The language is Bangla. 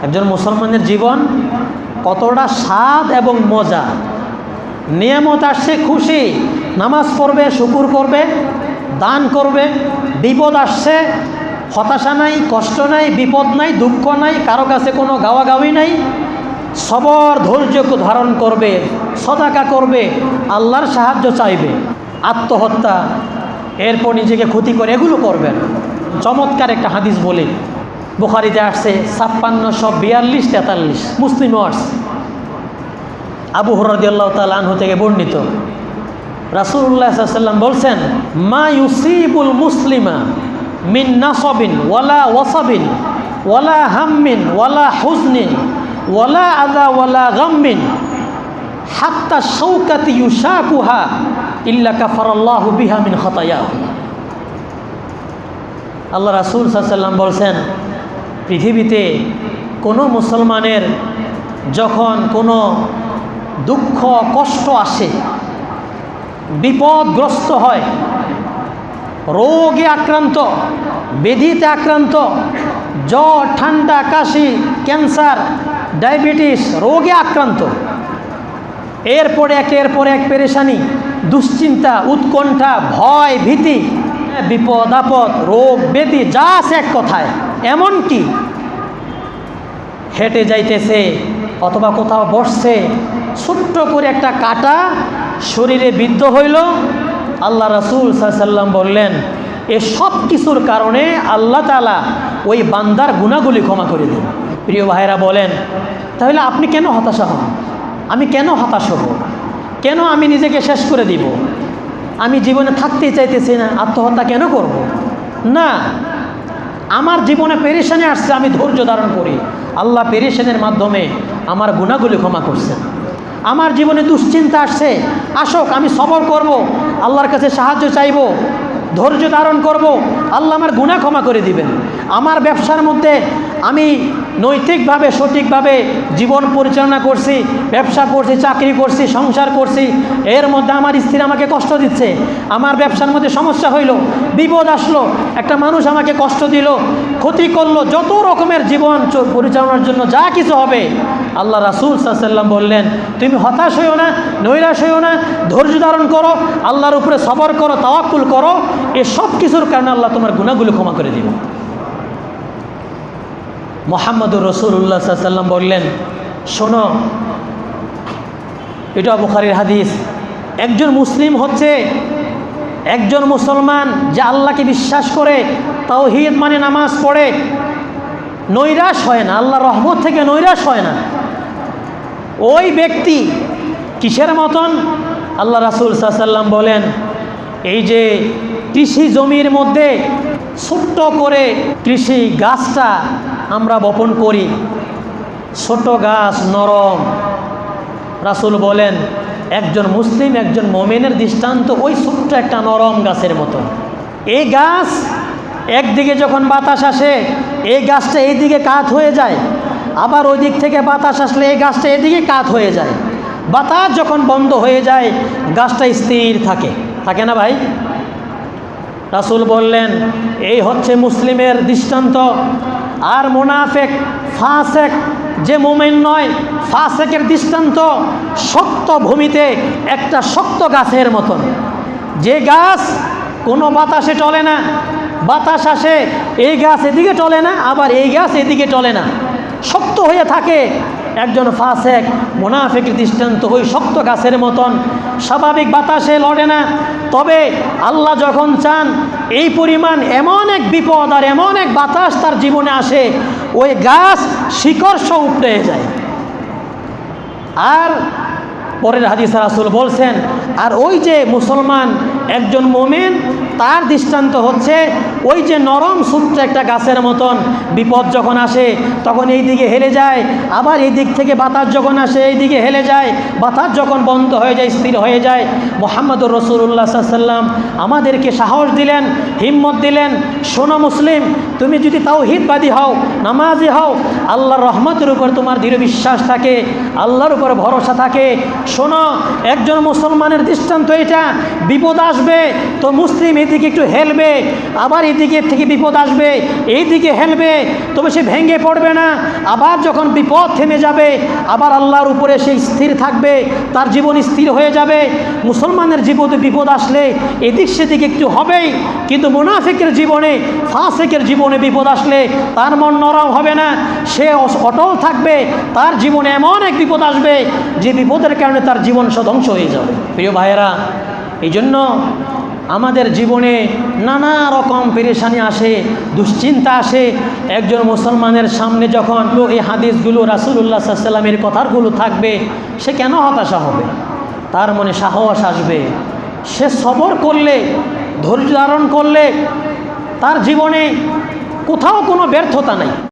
একজন মুসলমানের জীবন কতটা স্বাদ এবং মজা। নিয়ামত আসছে, খুশি, নামাজ পড়বে, শুকুর করবে, দান করবে। বিপদ আসছে, হতাশা নাই, কষ্ট নাই, বিপদ নাই, দুঃখ নাই, কারো কাছে কোনো গাওয়াগাওয়ি নাই, সবর ধৈর্য ধারণ করবে, সদাকা করবে, আল্লাহর সাহায্য চাইবে। আত্মহত্যা, এরপর নিজেকে ক্ষতি করে, এগুলো করবেন। চমৎকার একটা হাদিস বলি, বুখারীতে আসছে 5642-43, মুসলিমও আসছে। আবু হুরায়রা রাদিয়াল্লাহু তাআলা আনহু থেকে বর্ণিত, রাসূলুল্লাহ সাল্লাল্লাহু আলাইহি ওয়াসাল্লাম বলছেন, মা ইউসিবুল মুসলিমা মিন নাসাবিন ওয়ালা ওয়াসাবিন ওয়ালা হাম্মিন ওয়ালা হুজনিন ওয়ালা আযা ওয়ালা গাম্মিন হাত্তা শাওকাতি ইউশাকুহা ইল্লা কাফারাল্লাহু বিহা মিন খাতায়াহু। আল্লাহ রাসূল সাল্লাল্লাহু আলাইহি ওয়াসাল্লাম বলছেন, পৃথিবীতে কোনো মুসলমানের যখন কোনো দুঃখ কষ্ট আসে, বিপদগ্রস্ত হয়, রোগে আক্রান্ত, ব্যাধিতে আক্রান্ত, জ্বর, ঠান্ডা, কাশি, ক্যান্সার, ডায়াবেটিস রোগে আক্রান্ত, এরপরে একের পর এক পেরেশানি, দুশ্চিন্তা, উৎকণ্ঠা, ভয়, ভীতি, বিপদ আপদ, রোগ ব্যাধি যা আছে এক কথায়, এমনকি হেঁটে যাইতেছে অথবা কোথাও বসছে, ছোট্ট করে একটা কাঁটা শরীরে বিদ্ধ হইল, আল্লাহ রাসূল সাল্লাল্লাহু আলাইহি ওয়াসাল্লাম বললেন, এ সব কিছুর কারণে আল্লাহ তাআলা ওই বান্দার গুনাহগুলি ক্ষমা করে দেন। প্রিয় ভাইরা বলেন, তাহলে আপনি কেন হতাশা হন? আমি কেন হতাশ হব? কেন আমি নিজেকে শেষ করে দিব? আমি জীবনে থাকতেই চাইতেছি না, আত্মহত্যা কেন করব? না, আমার জীবনে পেরেশানি আসছে, আমি ধৈর্য ধারণ করি, আল্লাহ পেরেশানির মাধ্যমে আমার গুনাহগুলি ক্ষমা করছেন। আমার জীবনে দুশ্চিন্তা আসছে, আসুক, আমি সবর করব, আল্লাহর কাছে সাহায্য চাইব, ধৈর্য ধারণ করব, আল্লাহ আমার গুনাহ ক্ষমা করে দিবেন। আমার ব্যবসার মধ্যে আমি নৈতিকভাবে সঠিকভাবে জীবন পরিচালনা করছি, ব্যবসা করছি, চাকরি করছি, সংসার করছি, এর মধ্যে আমার স্ত্রী আমাকে কষ্ট দিচ্ছে, আমার ব্যবসার মধ্যে সমস্যা হইল, বিপদ আসলো, একটা মানুষ আমাকে কষ্ট দিল, ক্ষতি করলো, যত রকমের জীবন পরিচালনার জন্য যা কিছু হবে, আল্লাহ রাসূল সাল্লাল্লাহু আলাইহি ওয়াসাল্লাম বললেন, তুমি হতাশ হইও না, নৈরাশ হইও না, ধৈর্য ধারণ করো, আল্লাহর উপরে সবর করো, তাওয়াক্কুল করো, এই সব কিছুর কারণে আল্লাহ তোমার গুনাহগুলো ক্ষমা করে দিবেন। মুহাম্মদুর রাসূলুল্লাহ সাল্লাল্লাহু আলাইহি ওয়াসাল্লাম বললেন, শোনো, এটা বুখারীর হাদিস, একজন মুসলিম হচ্ছে একজন মুসলমান যে আল্লাহকে বিশ্বাস করে, তাওহীদ মানে নামাজ পড়ে, নৈরাশ হয় না, আল্লাহর রহমত থেকে নৈরাশ হয় না। ওই ব্যক্তি কিসের মতন? আল্লাহ রাসূল সাল্লাল্লাহু আলাইহি ওয়াসাল্লাম বলেন, এই যে কৃষি জমির মধ্যে ছোট্ট করে কৃষি গাছটা আমরা বপন করি, ছোট গাছ, নরম, রাসূল বলেন একজন মুসলিম, একজন মুমিনের দৃষ্টান্ত ওই ছোট্ট একটা নরম গাছের মতো। এই গাছ একদিকে যখন বাতাস আসে, এই গাছটা এইদিকে কাত হয়ে যায়, আবার ওই দিক থেকে বাতাস আসলে এই গাছটা এদিকে কাত হয়ে যায়। বাতাস যখন বন্ধ হয়ে যায়, গাছটা স্থির থাকে, থাকে না ভাই? রাসূল বললেন, এই হচ্ছে মুসলিমের দৃষ্টান্ত। আর মুনাফিক, ফাসিক, যে মুমিন নয়, ফাসিকের দৃষ্টান্ত শক্ত ভূমিতে একটা শক্ত গাছের মতন, যে গাছ কোনো বাতাসে চলে না, বাতাস আসে এই গাছ এদিকে চলে না, আবার এই গাছ এদিকে চলে না, শক্ত হয়ে থাকে। একজন ফাসিক, মুনাফিকের দৃষ্টান্ত ওই শক্ত গাছের মতন, স্বাভাবিক বাতাসে লড়ে না, তবে আল্লাহ যখন চান এই পরিমাণ এমন এক বিপদ আর এমন এক বাতাস তার জীবনে আসে, ওই গাছ শিকড় সহ উপড়ে যায়। আর পরের হাদিসে রাসূল বলছেন, আর ওই যে মুসলমান একজন মুমিন, তার দৃষ্টান্ত হচ্ছে ওই যে নরম ছোট্ট একটা গাছের মতন, বিপদ যখন আসে তখন এই দিকে হেলে যায়, আবার এই দিক থেকে বাতাস যখন আসে এই দিকে হেলে যায়, বাতাস যখন বন্ধ হয়ে যায়, স্থির হয়ে যায়। মুহাম্মদুর রাসূলুল্লাহ সাল্লাল্লাহু আলাইহি ওয়াসাল্লাম আমাদেরকে সাহস দিলেন, হিম্মত দিলেন, শোনো মুসলিম, তুমি যদি তাওহীদবাদী হও, নামাজি হও, আল্লাহর রহমতের উপর তোমার দৃঢ় বিশ্বাস থাকে, আল্লাহর উপর ভরসা থাকে, শোনো, একজন মুসলমানের দৃষ্টান্ত এটা, বিপদ আসবে তো মুসলিম এদিকে একটু হেলবে, আবার এই দিকে থেকে বিপদ আসবে, এই দিকে হেলবে, তবে সে ভেঙে পড়বে না। আবার যখন বিপদ থেমে যাবে, আবার আল্লাহর উপরে সে স্থির থাকবে, তার জীবন স্থির হয়ে যাবে। মুসলমানের জীবনে বিপদ আসলে এদিক সেদিক একটু হবেই, কিন্তু মুনাফিকের জীবনে, ফাসিকের জীবনে বিপদ আসলে তার মন নরম হবে না, সে অটল থাকবে। তার জীবনে এমন এক বিপদ আসবে যে বিপদের কারণে তার জীবন ধ্বংস হয়ে যাবে। প্রিয় ভাইয়েরা, এই জন্য আমাদের জীবনে নানা রকম পেরেশানি আসে, দুশ্চিন্তা আসে। একজন মুসলমানের সামনে যখন এই হাদিসগুলো, রাসূলুল্লাহ সাল্লাল্লাহু আলাইহি ওয়াসাল্লামের কথাগুলো থাকবে, সে কেন হতাশা হবে? তার মনে সাহস আসবে। সে সবর করলে, ধৈর্য ধারণ করলে তার জীবনে কোথাও কোনো ব্যর্থতা নাই।